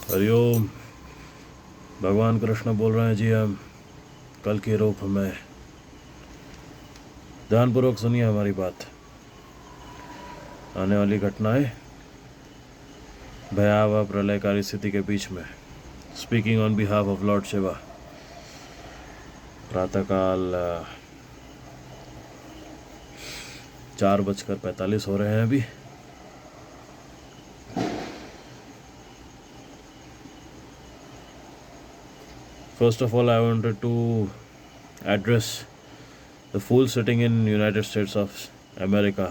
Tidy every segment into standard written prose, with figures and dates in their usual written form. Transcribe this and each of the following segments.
हरिओम। भगवान कृष्ण बोल रहे हैं जी। हम कल के रूप में ध्यानपूर्वक सुनिए हमारी बात। आने वाली घटनाएं भयावह प्रलयकारी स्थिति के बीच में। Speaking on behalf of Lord Shiva. प्रातःकाल 4:45 हो रहे हैं अभी। First of all, I wanted to address the fool sitting in United States of America,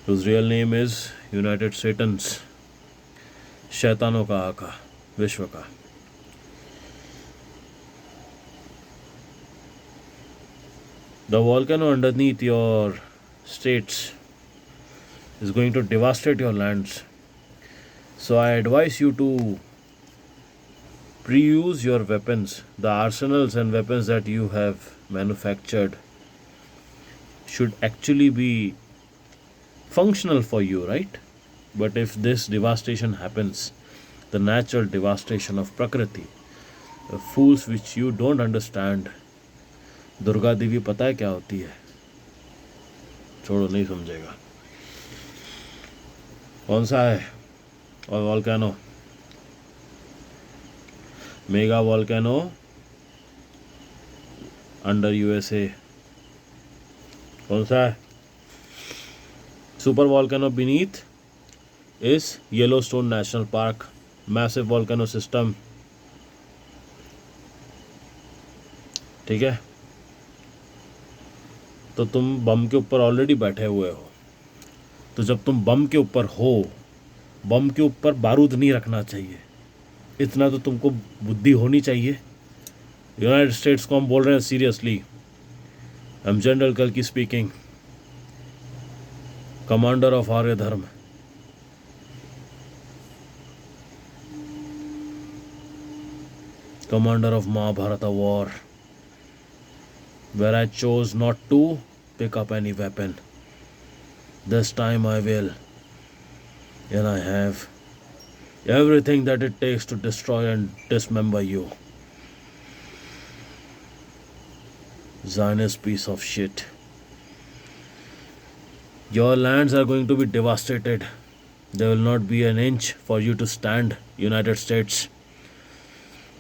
whose real name is United Satans, शैतानों का आका, विश्व का। The volcano underneath your states is going to devastate your lands. So I advise you to pre-use your weapons. The arsenals and weapons that you have manufactured should actually be functional for you, right? But if this devastation happens, the natural devastation of Prakriti, the fools which you don't understand, Durga Devi पता है क्या होती है? छोड़ो, नहीं समझेगा। कौन सा है? और volcano, mega volcano under USA. कौन सा है? Super volcano beneath is Yellowstone national park, massive volcano system. ठीक है, तो तुम बम के ऊपर ऑलरेडी बैठे हुए हो। तो जब तुम बम के ऊपर हो, बम के ऊपर बारूद नहीं रखना चाहिए। इतना तो तुमको बुद्धि होनी चाहिए। यूनाइटेड स्टेट्स को हम बोल रहे हैं सीरियसली। आई एम जनरल कल्कि स्पीकिंग, कमांडर ऑफ आर्य धर्म। Commander of Mahabharata war, where I chose not to pick up any weapon. This time I will, and I have everything that it takes to destroy and dismember you. Zionist piece of shit. Your lands are going to be devastated. There will not be an inch for you to stand, United States.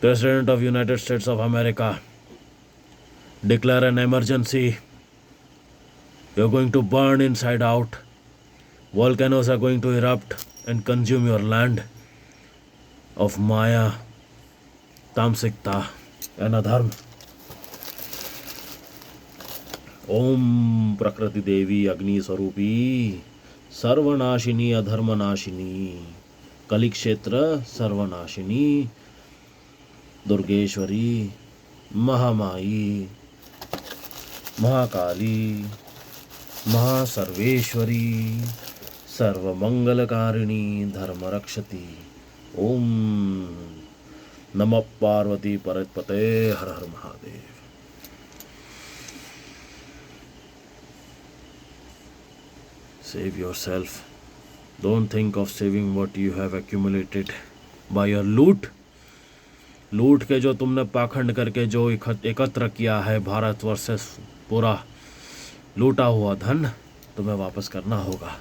President of United States of America, declare an emergency. You're going to burn inside out. Volcanoes are going to erupt and consume your land of Maya, Tamsikta and Adharm. ओम प्रकृति देवी अग्नि स्वरूपी सर्वनाशिनी अधर्मनाशिनी कलिक क्षेत्र सर्वनाशिनी दुर्गेश्वरी महामाई महाकाली महासर्वेश्वरी सर्वमंगलकारिणी धर्मरक्षति। ओम नमः पार्वती परतपते हर हर Mahadev. Save yourself. Don't think of saving what you have accumulated by your loot. लूट के जो तुमने पाखंड करके जो एकत्र किया है, भारतवर्ष से पूरा लूटा हुआ धन तुम्हें वापस करना होगा।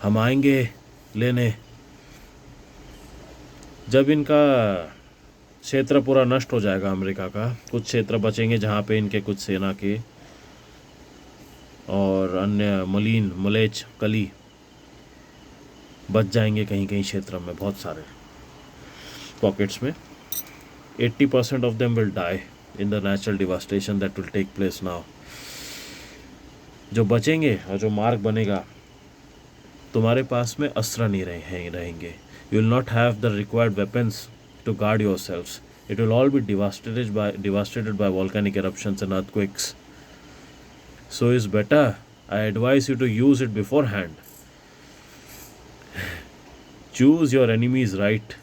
हम आएंगे लेने। जब इनका क्षेत्र पूरा नष्ट हो जाएगा अमेरिका का, कुछ क्षेत्र बचेंगे जहाँ पे इनके कुछ सेना के और अन्य मलिन मलेच कली बच जाएंगे कहीं कहीं क्षेत्र में, बहुत सारे पॉकेट्स में। 80% of them will die in the natural devastation that will take place now. जो बचेंगे और जो मार्ग बनेगा, तुम्हारे पास में अस्त्र नहीं रहेंगे। You will not have the required weapons to guard yourselves. It will all be devastated by volcanic eruptions and earthquakes. So it's better, I advise you to use it beforehand. Choose your enemies right.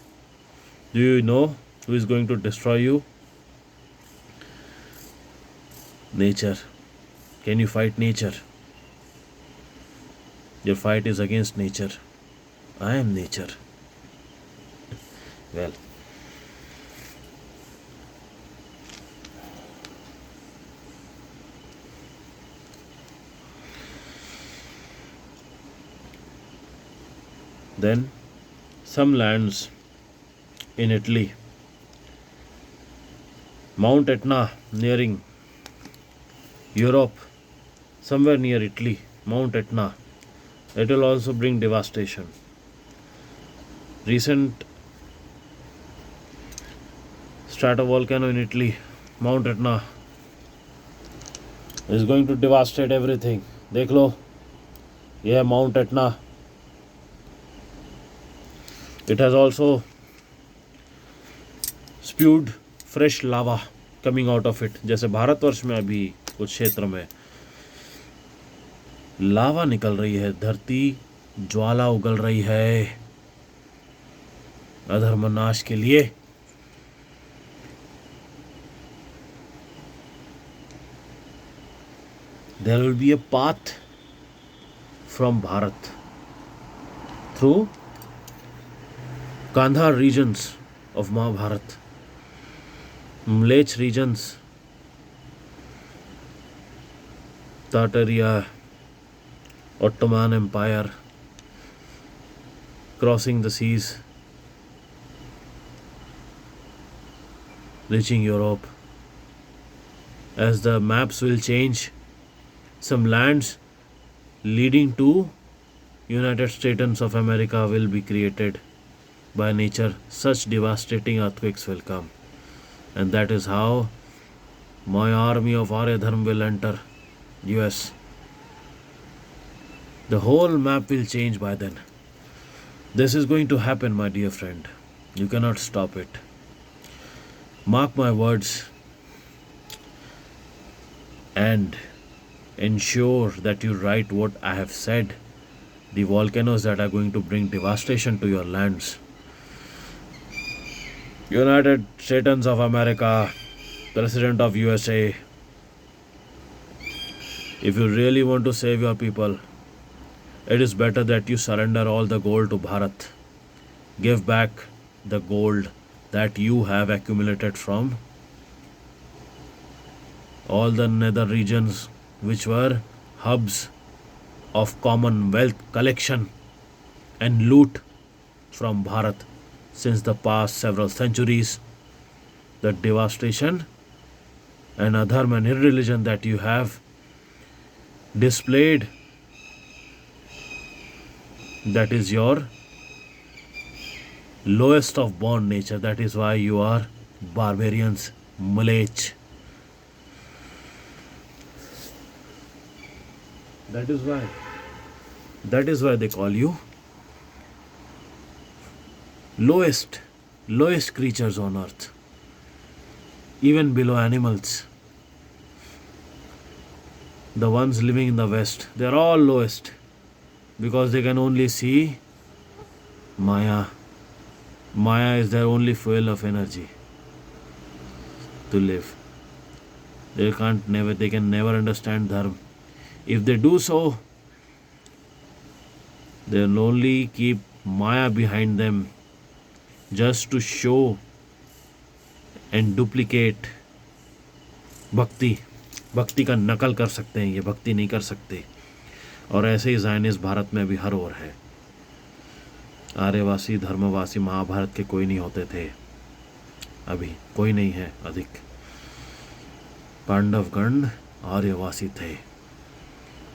Do you know who is going to destroy you? Nature. Can you fight nature? Your fight is against nature. I am nature. Well, then some lands in Italy, Mount Etna nearing Europe, somewhere near Italy, Mount Etna, it will also bring devastation. Recent stratovolcano in Italy, Mount Etna, is going to devastate everything. देख लो, ये है Mount Etna. It has also spewed fresh lava coming out of it. जैसे भारतवर्ष में अभी कुछ क्षेत्र में लावा निकल रही है, धरती ज्वाला उगल रही है अधर्मनाश के लिए. There will be a path from Bharat through Kandhar regions of Mahabharat, Mlech regions, Tartaria, Ottoman Empire, crossing the seas, reaching Europe. As the maps will change, some lands leading to United States of America will be created by nature. Such devastating earthquakes will come, and that is how my army of Arya Dharm will enter US. The whole map will change by then. This is going to happen, my dear friend. You cannot stop it. Mark my words and ensure that you write what I have said. The volcanoes that are going to bring devastation to your lands. United States of America, President of USA, if you really want to save your people, it is better that you surrender all the gold to Bharat. Give back the gold that you have accumulated from all the nether regions which were hubs of commonwealth collection and loot from Bharat since the past several centuries. The devastation and adharma and irreligion that you have displayed, that is your lowest of born nature. That is why you are barbarians, Malech. That is why they call you lowest creatures on earth, even below animals. The ones living in the West, they are all lowest because they can only see Maya. Maya is their only fuel of energy to live. They can never understand Dharma. If they do so, they will only keep Maya behind them just to show and duplicate भक्ति. भक्ति का नकल कर सकते हैं, ये भक्ति नहीं कर सकते. और ऐसे ही ज़ायनिस्ट भारत में भी हर ओर है. आर्यवासी, धर्मवासी महाभारत के कोई नहीं होते थे, अभी कोई नहीं है अधिक. पांडवगण आर्यवासी थे.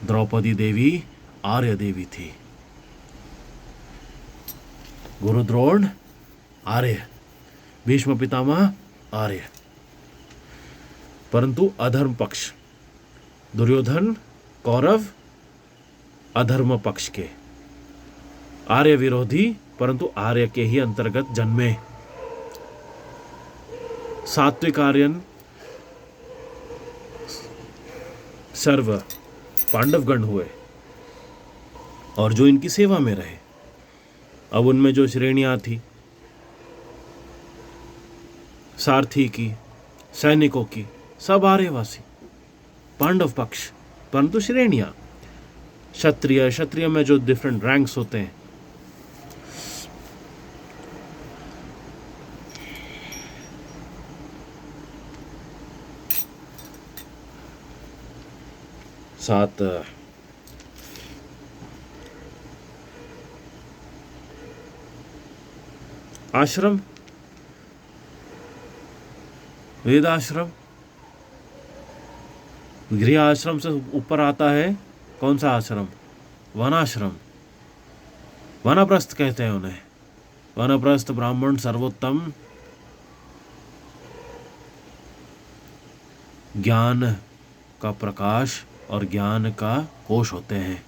द्रौपदी देवी आर्य देवी थी. गुरु द्रोण आर्य, भीष्म पितामह आर्य. परंतु अधर्म पक्ष, दुर्योधन कौरव अधर्म पक्ष के, आर्य विरोधी परंतु आर्य के ही अंतर्गत जन्मे. सात्विक आर्यन सर्व पांडवगण हुए और जो इनकी सेवा में रहे. अब उनमें जो श्रेणियां थी, सारथी की, सैनिकों की, सब आर्यवासी, पांडव पक्ष. परंतु श्रेणियां, क्षत्रिय में जो डिफरेंट रैंक्स होते हैं, सात आश्रम, वेद आश्रम, गृह आश्रम से ऊपर आता है कौन सा आश्रम? वनाश्रम। वानप्रस्थ कहते हैं उन्हें। वानप्रस्थ ब्राह्मण सर्वोत्तम ज्ञान का प्रकाश और ज्ञान का कोश होते हैं।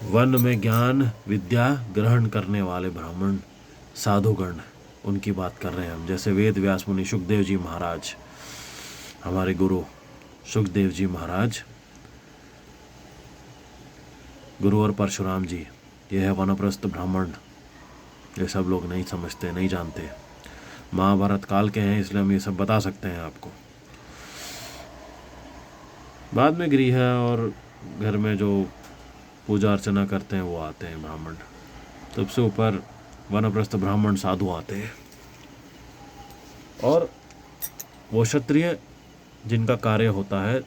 वन में ज्ञान विद्या ग्रहण करने वाले ब्राह्मण साधुगण, उनकी बात कर रहे हैं हम। जैसे वेद व्यास मुनि, सुखदेव जी महाराज, हमारे गुरु सुखदेव जी महाराज, गुरु और परशुराम जी, ये है वानप्रस्थ ब्राह्मण। ये सब लोग नहीं समझते, नहीं जानते। महाभारत काल के हैं, इसलिए हम ये सब बता सकते हैं आपको। बाद में गृह और घर में जो पूजा अर्चना करते हैं वो आते हैं ब्राह्मण। सबसे ऊपर वानप्रस्थ ब्राह्मण साधु आते हैं। और वो क्षत्रिय जिनका कार्य होता है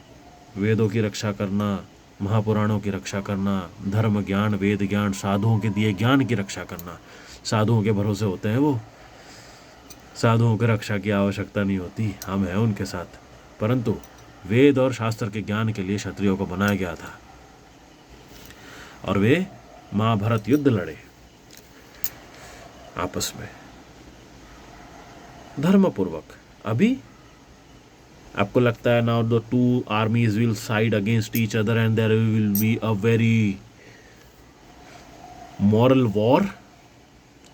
वेदों की रक्षा करना, महापुराणों की रक्षा करना, धर्म ज्ञान, वेद ज्ञान, साधुओं के दिए ज्ञान की रक्षा करना। साधुओं के भरोसे होते हैं वो। साधुओं की रक्षा की आवश्यकता नहीं होती, हम हैं उनके साथ। परंतु वेद और शास्त्र के ज्ञान के लिए क्षत्रियों को बनाया गया था और वे महाभारत युद्ध लड़े आपस में धर्मपूर्वक। अभी आपको लगता है now the two armies will side against each other and there will be a very moral war?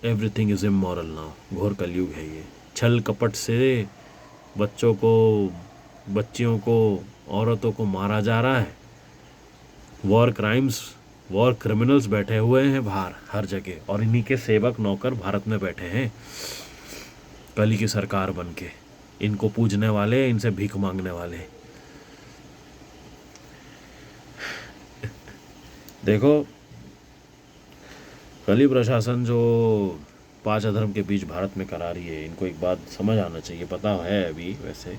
Everything is immoral now. घोर कलयुग है ये। छल कपट से बच्चों को, बच्चियों को, औरतों को मारा जा रहा है। वॉर क्राइम्स, वॉर क्रिमिनल्स बैठे हुए हैं बाहर हर जगह, और इन्हीं के सेवक नौकर भारत में बैठे हैं कली की सरकार बन के। इनको पूजने वाले, इनसे भीख मांगने वाले। देखो, कली प्रशासन जो 5 अधर्म के बीच भारत में करा रही है, इनको एक बात समझ आना चाहिए। पता है अभी वैसे।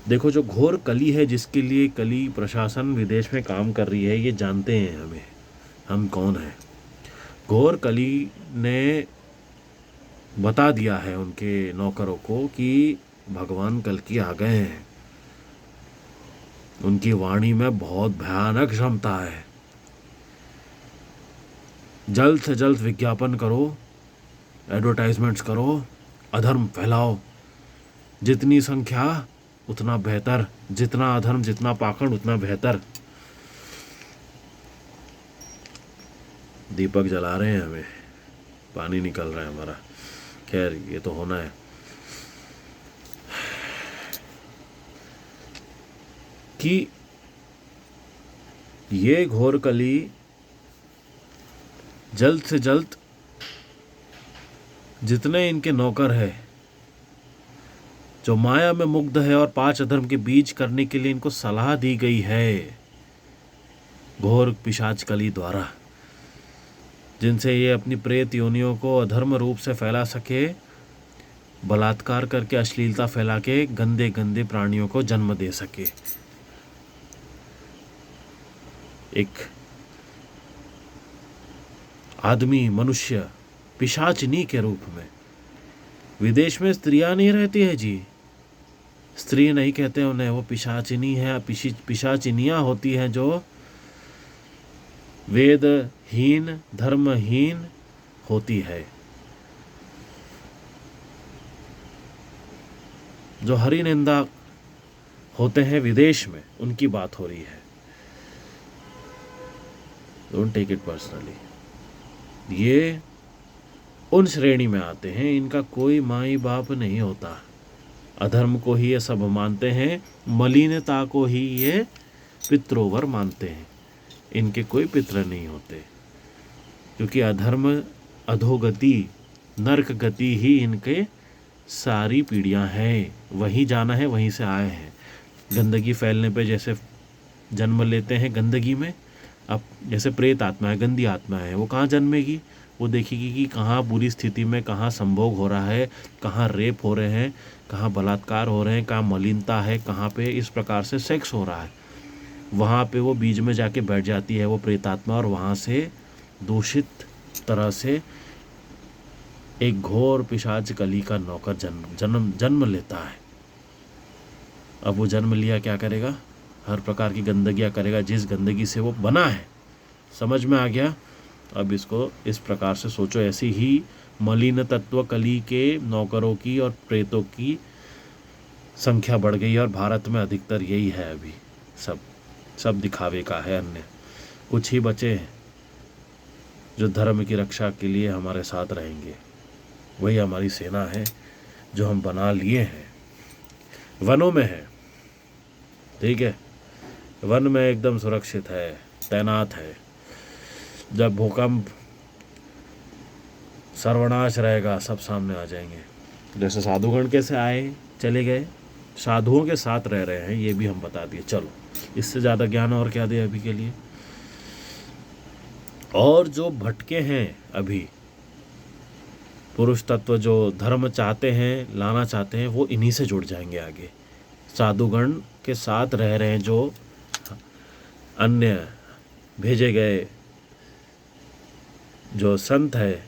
देखो, जो घोर कली है, जिसके लिए कली प्रशासन विदेश में काम कर रही है, ये जानते हैं हमें, हम कौन हैं। घोर कली ने बता दिया है उनके नौकरों को कि भगवान कल्कि आ गए हैं। उनकी वाणी में बहुत भयानक क्षमता है। जल्द से जल्द विज्ञापन करो, एडवर्टाइजमेंट्स करो, अधर्म फैलाओ। जितनी संख्या उतना बेहतर, जितना अधर्म, जितना पाखंड उतना बेहतर। दीपक जला रहे हैं हमें, पानी निकल रहा है हमारा। खैर, ये तो होना है। कि ये घोर कली जल्द से जल्द जितने इनके नौकर है, जो माया में मुग्ध है और 5 अधर्म के बीज करने के लिए इनको सलाह दी गई है घोर पिशाच कली द्वारा, जिनसे ये अपनी प्रेत योनियों को अधर्म रूप से फैला सके, बलात्कार करके, अश्लीलता फैला के गंदे गंदे प्राणियों को जन्म दे सके। एक आदमी, मनुष्य, पिशाचिनी के रूप में। विदेश में स्त्रियां नहीं रहती है जी, स्त्री नहीं कहते उन्हें, वो पिशाचिनी है। पिशाचिनियां होती हैं जो वेदहीन, धर्महीन होती है, जो हरि निंदा होते हैं विदेश में, उनकी बात हो रही है। Don't take it personally. ये उन श्रेणी में आते हैं, इनका कोई माई बाप नहीं होता। अधर्म को ही ये सब मानते हैं, मलिनता को ही ये पितृवर मानते हैं। इनके कोई पितर नहीं होते, क्योंकि अधर्म, अधोगति, नरक गति ही इनके सारी पीढ़ियां हैं। वहीं जाना है, वहीं से आए हैं। गंदगी फैलने पे जैसे जन्म लेते हैं गंदगी में, अब जैसे प्रेत आत्मा है, गंदी आत्मा है, वो कहाँ जन्मेगी? वो देखेगी कि कहाँ बुरी स्थिति में कहाँ संभोग हो रहा है, कहाँ रेप हो रहे हैं, कहाँ बलात्कार हो रहे हैं, कहाँ मलिनता है, कहाँ पे इस प्रकार से सेक्स हो रहा है। वहाँ पे वो बीज में जाके बैठ जाती है वो प्रेतात्मा, और वहाँ से दूषित तरह से एक घोर पिशाच कली का नौकर जन्म लेता है। अब वो जन्म लिया क्या करेगा? हर प्रकार की गंदगियाँ करेगा, जिस गंदगी से वो बना है। समझ में आ गया? अब इसको इस प्रकार से सोचो। ऐसी ही मलिन तत्व कली के नौकरों की और प्रेतों की संख्या बढ़ गई है, और भारत में अधिकतर यही है अभी। सब दिखावे का है। अन्य कुछ ही बचे हैं जो धर्म की रक्षा के लिए हमारे साथ रहेंगे। वही हमारी सेना है जो हम बना लिए हैं। वनों में है, ठीक है, वन में एकदम सुरक्षित है, तैनात है। जब भूकंप सर्वनाश रहेगा सब सामने आ जाएंगे। जैसे साधुगण कैसे आए चले गए, साधुओं के साथ रह रहे हैं, ये भी हम बता दिए। चलो, इससे ज़्यादा ज्ञान और क्या दे अभी के लिए। और जो भटके हैं अभी, पुरुष तत्व जो धर्म चाहते हैं, लाना चाहते हैं, वो इन्हीं से जुड़ जाएंगे आगे। साधुगण के साथ रह रहे हैं जो अन्य भेजे गए जो संत है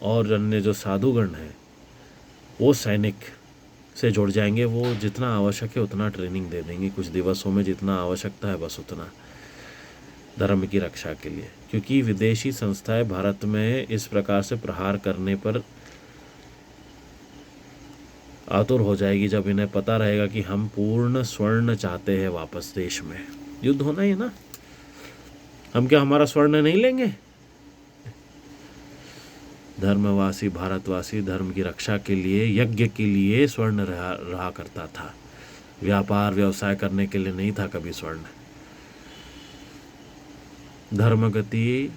और अन्य जो साधुगण हैं, वो सैनिक से जुड़ जाएंगे। वो जितना आवश्यक है उतना ट्रेनिंग दे देंगे, कुछ दिवसों में जितना आवश्यकता है बस उतना, धर्म की रक्षा के लिए। क्योंकि विदेशी संस्थाएं भारत में इस प्रकार से प्रहार करने पर आतुर हो जाएगी जब इन्हें पता रहेगा कि हम पूर्ण स्वर्ण चाहते हैं वापस देश में। युद्ध होना ही ना, हम क्या हमारा स्वर्ण नहीं लेंगे? धर्मवासी भारतवासी धर्म की रक्षा के लिए, यज्ञ के लिए स्वर्ण रहा करता था। व्यापार व्यवसाय करने के लिए नहीं था कभी स्वर्ण। धर्मगति,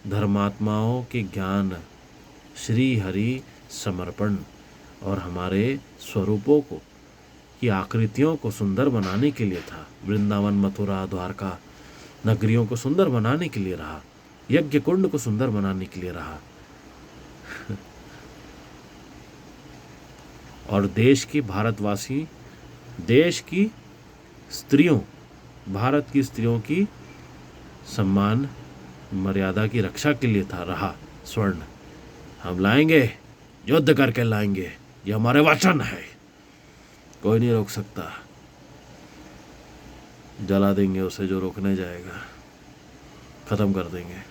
धर्मात्माओं के ज्ञान, श्री हरि समर्पण और हमारे स्वरूपों को की आकृतियों को सुंदर बनाने के लिए था। वृंदावन, मथुरा, द्वारका नगरियों को सुंदर बनाने के लिए रहा, यज्ञ कुंड को सुंदर बनाने के लिए रहा। और देश की भारतवासी, देश की स्त्रियों, भारत की स्त्रियों की सम्मान मर्यादा की रक्षा के लिए था रहा स्वर्ण। हम लाएंगे, युद्ध करके लाएंगे, ये हमारे वचन है, कोई नहीं रोक सकता। जला देंगे उसे जो रोकने जाएगा, खत्म कर देंगे।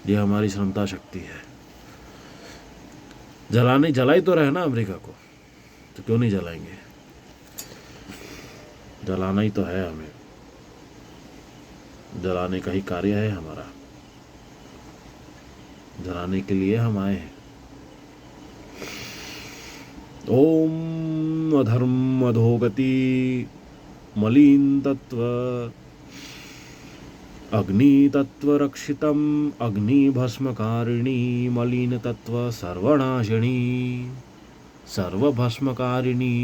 ये हमारी क्षमता शक्ति है। जलाई तो रहे ना अमेरिका को, तो क्यों नहीं जलाएंगे? जलाना ही तो है हमें, जलाने का ही कार्य है हमारा, जलाने के लिए हम आए हैं। ओम अधर्म अधोगति मलिन तत्व अग्नि तत्व रक्षितम अग्नि भस्मकारिणी मलिन तत्व सर्वनाशिनी सर्वभस्मकारिणी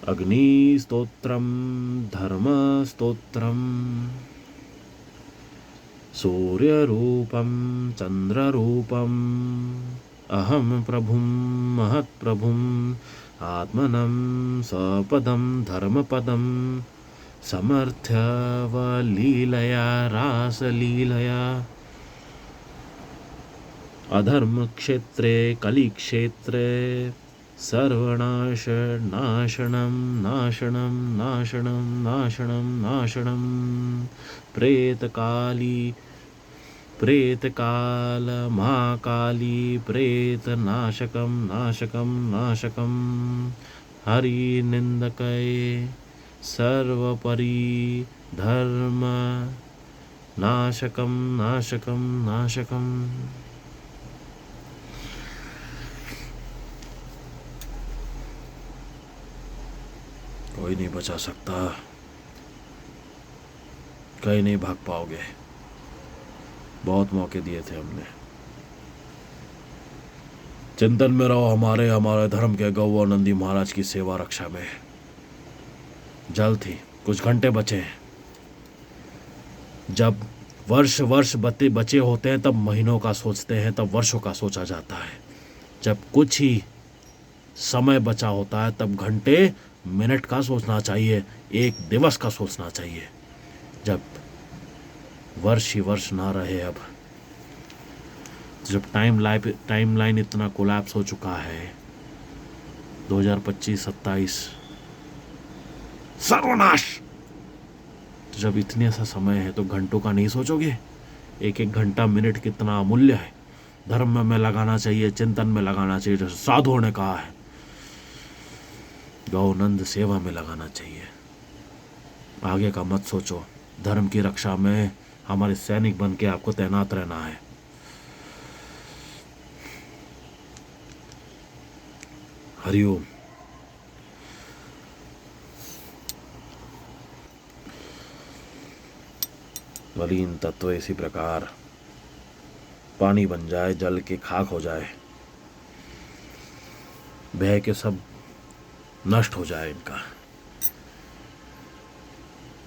अग्नि स्तोत्रम धर्म स्तोत्रम सूर्य रूपम चंद्र रूपम अहम प्रभुम महत्प्रभुम आत्मनं सपदं धर्मपदं समर्थ्य लीलया रासलीलया अधर्म क्षेत्रे कलिक्षेत्रे सर्वनाश नाशनं नाशनं नाशनं नाशनं नाशनं प्रेतकाली प्रेतकाल महाकाली प्रेत नाशकं नाशकं नाशकं हरि निंदकय सर्वपरि धर्म नाशकं नाशकं नाशकं। कोई नहीं बचा सकता, कहीं नहीं भाग पाओगे। बहुत मौके दिए थे हमने। चिंतन में रहो हमारे धर्म के गौ और नंदी महाराज की सेवा रक्षा में। जल्द ही कुछ घंटे बचे हैं, जब वर्ष वर्ष बचे होते हैं तब महीनों का सोचते हैं, तब वर्षों का सोचा जाता है। जब कुछ ही समय बचा होता है तब घंटे मिनट का सोचना चाहिए, एक दिवस का सोचना चाहिए। जब वर्ष ही वर्ष ना रहे, अब जब टाइमलाइन इतना कोलैप्स हो चुका है, 2025-27 सर्वनाश। तो जब इतने सा समय है तो घंटों का नहीं सोचोगे? एक एक घंटा मिनट कितना अमूल्य है। धर्म में लगाना चाहिए, चिंतन में लगाना चाहिए, जैसे साधुओं ने कहा है, गौनंद सेवा में लगाना चाहिए। आगे का मत सोचो। धर्म की रक्षा में हमारे सैनिक बन के आपको तैनात रहना है। हरिओम। मलिन तत्व इसी प्रकार पानी बन जाए, जल के खाक हो जाए, बह के सब नष्ट हो जाए इनका।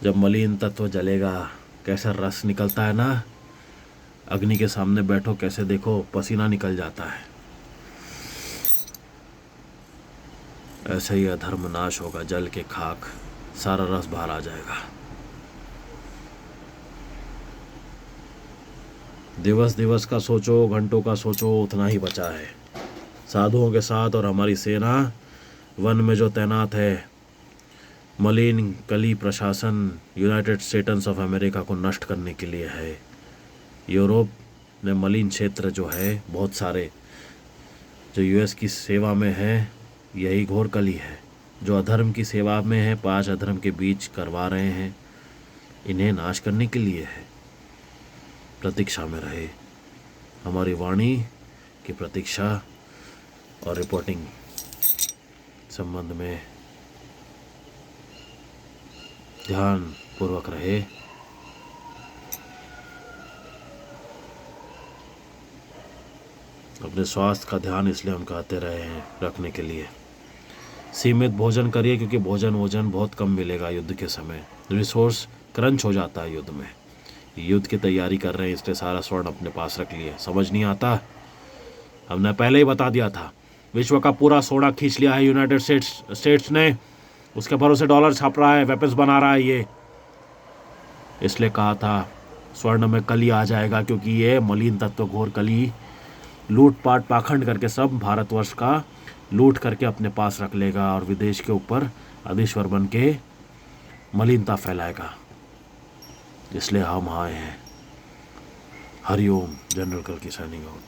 जब मलिन तत्व जलेगा, कैसा रस निकलता है ना, अग्नि के सामने बैठो, कैसे देखो पसीना निकल जाता है। ऐसे ही अधर्म नाश होगा, जल के खाक, सारा रस बाहर आ जाएगा। दिवस दिवस का सोचो, घंटों का सोचो, उतना ही बचा है। साधुओं के साथ और हमारी सेना वन में जो तैनात है, मलिन कली प्रशासन यूनाइटेड स्टेट्स ऑफ अमेरिका को नष्ट करने के लिए है। यूरोप में मलिन क्षेत्र जो है बहुत सारे, जो यूएस की सेवा में है, यही घोर कली है। जो अधर्म की सेवा में है, 5 अधर्म के बीच करवा रहे हैं, इन्हें नाश करने के लिए है। प्रतीक्षा में रहे, हमारी वाणी की प्रतीक्षा और रिपोर्टिंग संबंध में ध्यान पूर्वक रहे। अपने स्वास्थ्य का ध्यान इसलिए हम कहते रहे हैं रखने के लिए। सीमित भोजन करिए, क्योंकि भोजन बहुत कम मिलेगा युद्ध के समय। रिसोर्स क्रंच हो जाता है युद्ध में। युद्ध की तैयारी कर रहे हैं, इसलिए सारा स्वर्ण अपने पास रख लिए। समझ नहीं आता? हमने पहले ही बता दिया था। विश्व का पूरा सोना खींच लिया है यूनाइटेड स्टेट्स ने। उसके भरोसे डॉलर छाप रहा है, वेपन्स बना रहा है ये। इसलिए कहा था स्वर्ण में कली आ जाएगा, क्योंकि ये मलिन तत्व घोर कली लूटपाट पाखंड करके सब भारतवर्ष का लूट करके अपने पास रख लेगा और विदेश के ऊपर अधीश्वर बन के मलिनता फैलाएगा। इसलिए हम आए हैं। हरिओम। जनरल कल की साइनिंग आउट।